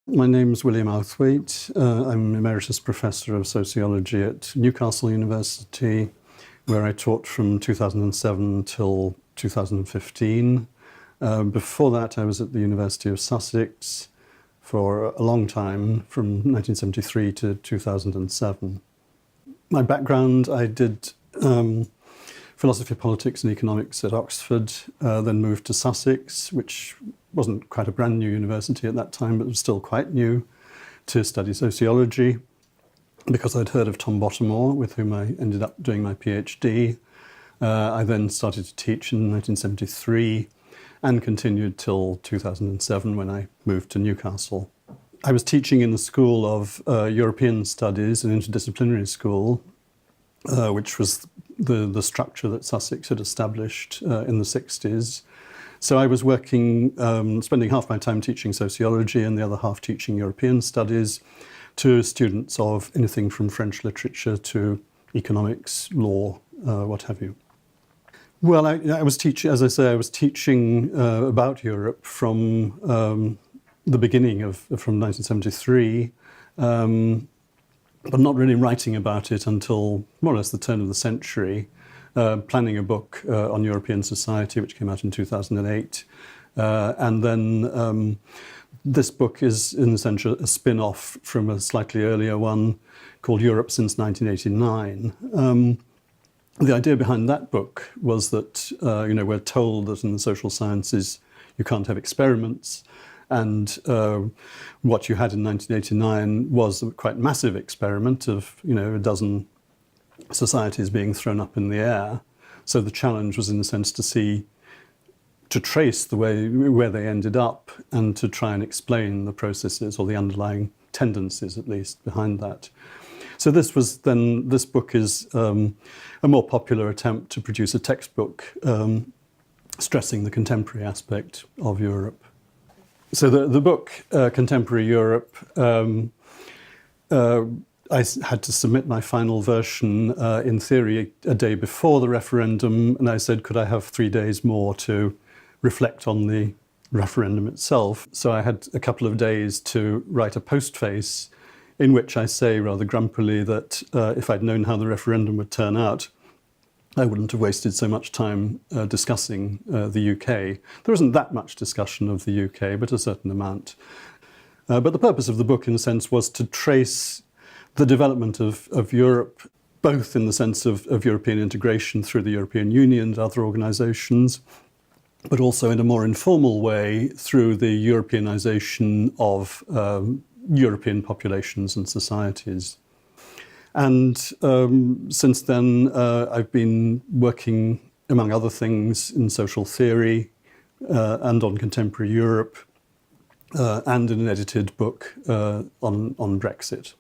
My name's William Outhwaite. I'm Emeritus Professor of Sociology at Newcastle University, where I taught from 2007 till 2015. Before that, I was at the University of Sussex for a long time, from 1973 to 2007. My background, I did philosophy, politics and economics at Oxford, then moved to Sussex, which wasn't quite a brand new university at that time, but was still quite new, to study sociology, because I'd heard of Tom Bottomore, with whom I ended up doing my PhD. I then started to teach in 1973 and continued till 2007 when I moved to Newcastle. I was teaching in the School of European Studies, an interdisciplinary school, which was the structure that Sussex had established in the 60s. So I was working, spending half my time teaching sociology and the other half teaching European studies to students of anything from French literature to economics, law, what have you. Well, I was teaching, as I say, I was teaching about Europe from the beginning from 1973, but not really writing about it until more or less the turn of the century. Planning a book on European society, which came out in 2008. And then this book is, in a sense, a spin-off from a slightly earlier one called Europe Since 1989. The idea behind that book was that, we're told that in the social sciences you can't have experiments. And what you had in 1989 was a quite massive experiment of, a dozen societies being thrown up in the air. So the challenge was, in a sense, to trace the way where they ended up and to try and explain the processes or the underlying tendencies, at least, behind that. So this book is a more popular attempt to produce a textbook stressing the contemporary aspect of Europe. So the book, Contemporary Europe, I had to submit my final version, in theory, a day before the referendum, and I said, could I have 3 days more to reflect on the referendum itself? So I had a couple of days to write a postface in which I say rather grumpily that if I'd known how the referendum would turn out, I wouldn't have wasted so much time discussing the UK. There isn't that much discussion of the UK, but a certain amount. But the purpose of the book, in a sense, was to trace the development of Europe, both in the sense of European integration through the European Union and other organisations, but also in a more informal way through the Europeanisation of European populations and societies. And since then, I've been working, among other things, in social theory and on contemporary Europe, and in an edited book on Brexit.